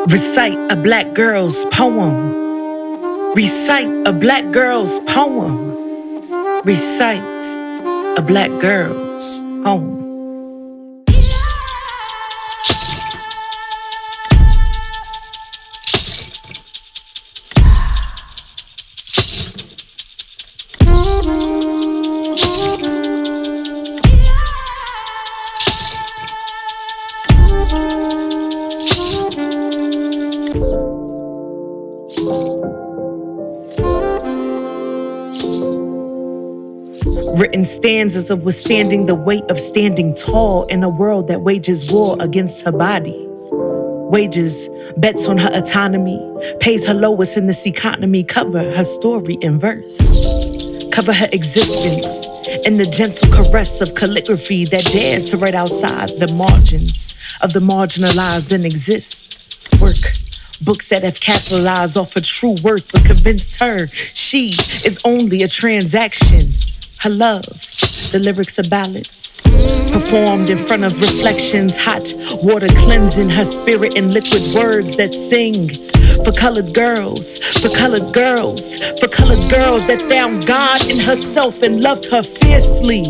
Recite a black girl's poem. Recite a black girl's poem. Recite a black girl's poem. Written stanzas of withstanding the weight of standing tall in a world that wages war against her body. Wages, bets on her autonomy, pays her lowest in this economy, cover her story in verse. Cover her existence in the gentle caress of calligraphy that dares to write outside the margins of the marginalized and exist. Work. Books that have capitalized off her true worth but convinced her she is only a transaction. Her love, the lyrics are ballads, performed in front of reflections, hot water cleansing her spirit in liquid words that sing. For colored girls, for colored girls, for colored girls that found God in herself and loved her fiercely.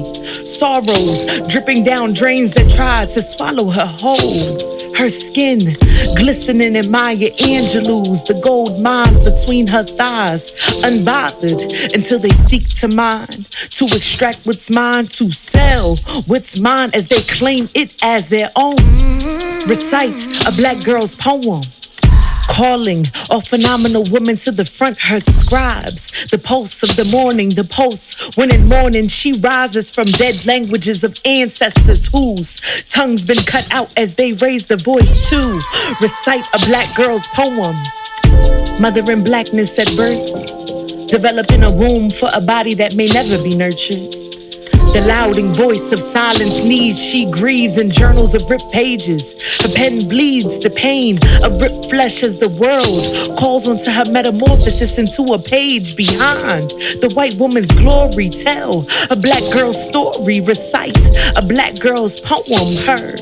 Sorrows dripping down drains that tried to swallow her whole. Her skin glistening in Maya Angelou's, the gold mines between her thighs, unbothered until they seek to mine, to extract what's mine, to sell what's mine as they claim it as their own. Recite a black girl's poem. Calling all phenomenal women to the front, her scribes, the pulse of the morning, the pulse when in morning she rises from dead languages of ancestors whose tongues been cut out as they raise the voice to recite a black girl's poem. Mother in blackness at birth, developing a womb for a body that may never be nurtured. The louding voice of silence needs, she grieves in journals of ripped pages. Her pen bleeds the pain of ripped flesh as the world calls onto her metamorphosis into a page behind the white woman's glory. Tell a black girl's story, recite a black girl's poem. Her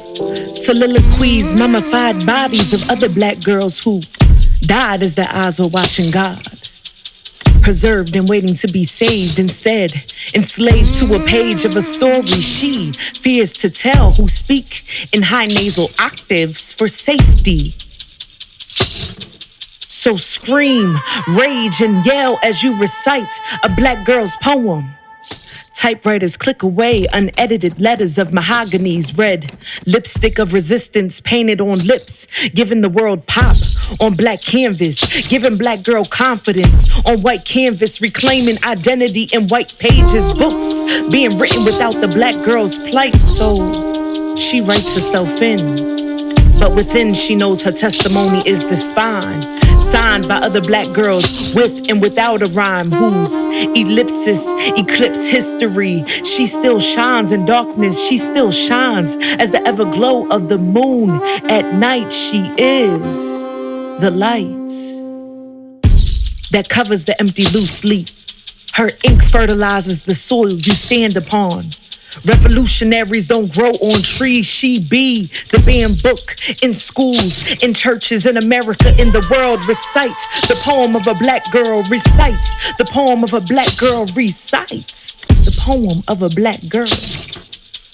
soliloquies, mummified bodies of other black girls who died as their eyes were watching God. Preserved and waiting to be saved, instead enslaved to a page of a story she fears to tell, who speak in high nasal octaves for safety. So scream, rage, and yell as you recite a black girl's poem. Typewriters click away unedited letters of mahogany's red lipstick of resistance painted on lips, giving the world pop on black canvas, giving black girl confidence on white canvas, reclaiming identity in white pages, books being written without the black girl's plight. So she writes herself in, but within she knows her testimony is the spine, signed by other black girls with and without a rhyme, whose ellipsis eclipse history. She still shines in darkness, she still shines as the ever glow of the moon at night. She is the light that covers the empty loose leaf. Her ink fertilizes the soil you stand upon. Revolutionaries don't grow on trees. She be the banned book in schools, in churches, in America, in the world. Recite the poem of a black girl. Recite the poem of a black girl. Recite the poem of a black girl.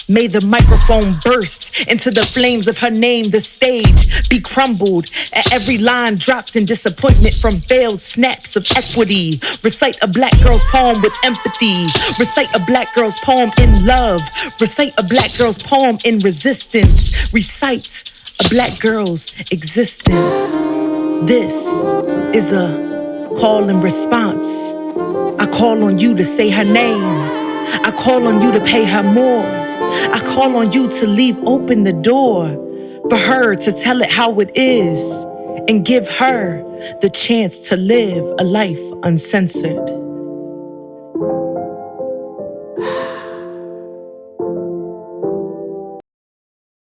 May the microphone burst into the flames of her name, the stage be crumbled at every line dropped in disappointment from failed snaps of equity. Recite a black girl's poem with empathy. Recite a black girl's poem in love. Recite a black girl's poem in resistance. Recite a black girl's existence. This is a call and response. I call on you to say her name. I call on you to pay her more. I call on you to leave open the door for her to tell it how it is and give her the chance to live a life uncensored.